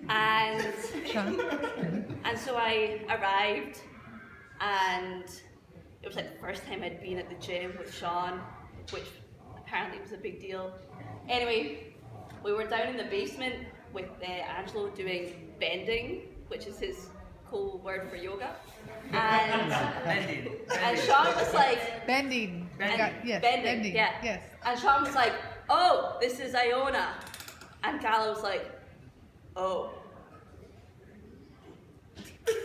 And so I arrived, and it was like the first time I'd been at the gym with Sean, which apparently was a big deal. Anyway, we were down in the basement with Angelo doing bending, which is his cool word for yoga. And Sean was like... Bending. Yes, bending. Yeah. Yes. And Sean was like, oh, this is Iona. And Gala was like, oh. And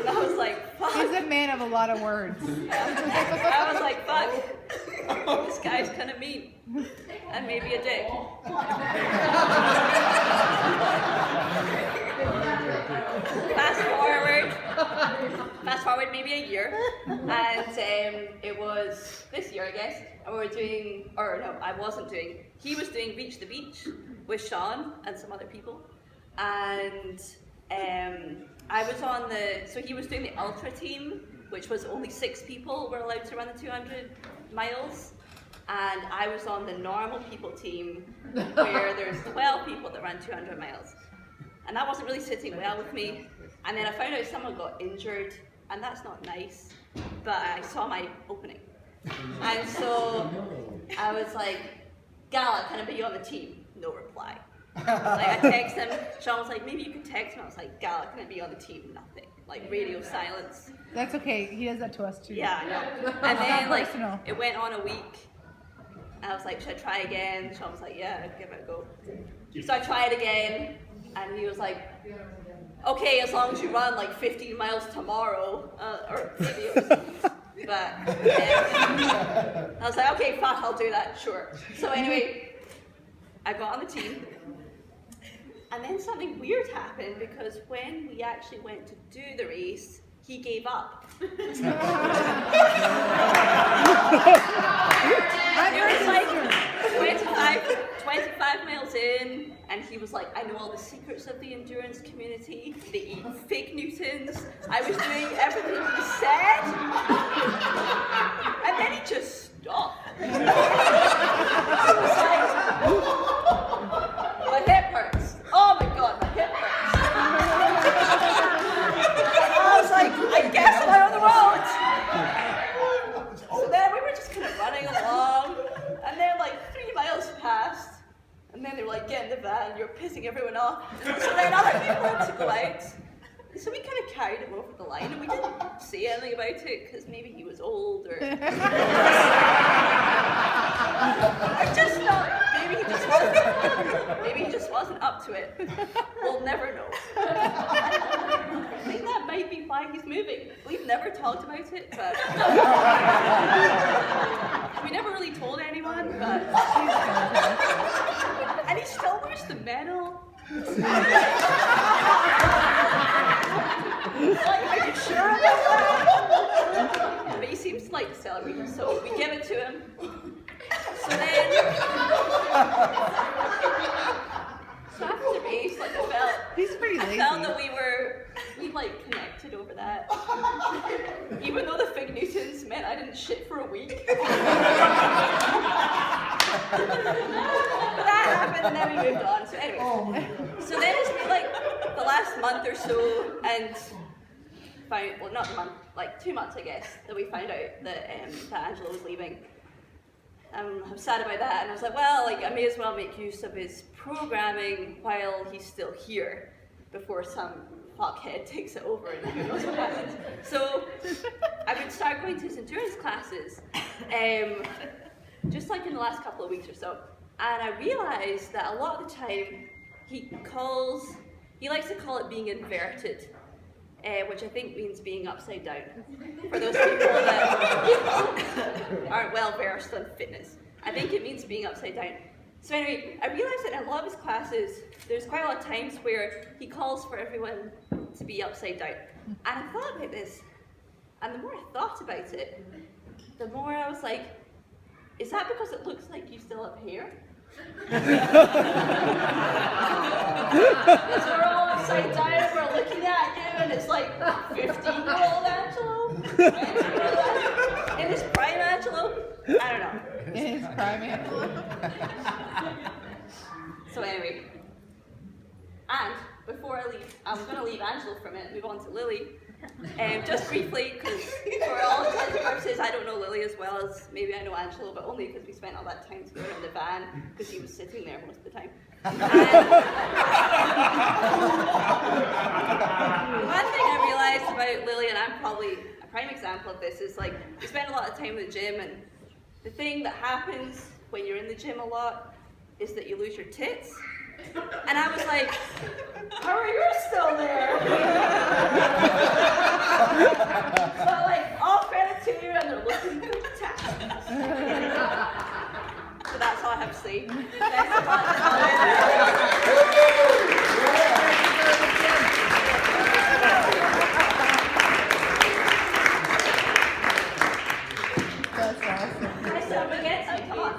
I was like, fuck. He's a man of a lot of words. I was like, fuck. This guy's kind of mean. And maybe a dick. Fast forward maybe a year, and it was this year, I guess, and we were doing, or no, I wasn't doing, he was doing Reach the Beach with Sean and some other people, and I was on so he was doing the ultra team, which was only 6 people were allowed to run the 200 miles, and I was on the normal people team, where there's 12 people that run 200 miles, and that wasn't really sitting well with me. And then I found out someone got injured, and that's not nice, but I saw my opening. And so I was like, Gala, can I be on the team? No reply. Like, I text him, Sean was like, maybe you can text me. I was like, Gala, can I be on the team? Nothing. Like, radio silence. That's okay, he does that to us too. Yeah, I know. And then, like, personal. it went on a week. And I was like, should I try again? Sean was like, yeah, give it a go. So I tried again, and he was like, okay, as long as you run like 15 miles tomorrow, or maybe it was, but I was like, okay, fuck, I'll do that, sure. So anyway, I got on the team, and then something weird happened, because when we actually went to do the race, he gave up. It was like 25 miles in, and he was like, I know all the secrets of the endurance community. They eat fake Newtons. I was doing everything he said. And then he just stopped. He was like, my hip hurts. Oh my god, my hip hurts. And I was like, I guess I'm out on the road. So then we were just kind of running along, and then like 3 miles passed. And then they were like, get in the van, you're pissing everyone off. So then other people had to go out. So we kind of carried him over the line, and we didn't say anything about it, because maybe he was old, or... I just thought, maybe he just wasn't up to it. We'll never know. I think that might be why he's moving. We've never talked about it, but... we never really told anyone, but... And he still wears the medal. Like, are you sure about that? But he seems to like to celebrate it, so we give it to him. So then, so after the race, like he's pretty lazy. I felt that we like connected over that. Even though the fig Newtons meant I didn't shit for a week. But that happened, and then we moved on. So anyway, so then it's been like the last month or so, and not a month, like 2 months, I guess, that we found out that Angelo was leaving. I'm sad about that, and I was like, well, like I may as well make use of his programming while he's still here, before some fuckhead takes it over and who knows what happens. So I would start going to his endurance classes, just like in the last couple of weeks or so, and I realized that a lot of the time he likes to call it being inverted, which I think means being upside down, for those people that aren't well versed on fitness. I think it means being upside down. So anyway, I realized that in a lot of his classes, there's quite a lot of times where he calls for everyone to be upside down. And I thought about this, and the more I thought about it, the more I was like, is that because it looks like you still have hair? Because we're all upside down, we're looking at you, and it's like 15-year-old Angelo? In his prime Angelo? I don't know. In his prime Angelo? So anyway, and before I leave, I'm going to leave Angelo for a minute, move on to Lily. Just briefly, because for all intents and purposes, I don't know Lily as well as maybe I know Angelo, but only because we spent all that time together in the van, because he was sitting there most of the time. And one thing I realized about Lily, and I'm probably a prime example of this, is like, we spend a lot of time in the gym, and the thing that happens when you're in the gym a lot is that you lose your tits. And I was like, how are yours still there? But like, all credit to you, and they're looking fantastic. So that's all I have to say. Thanks so much. That's awesome. Nice to have you again. Come on.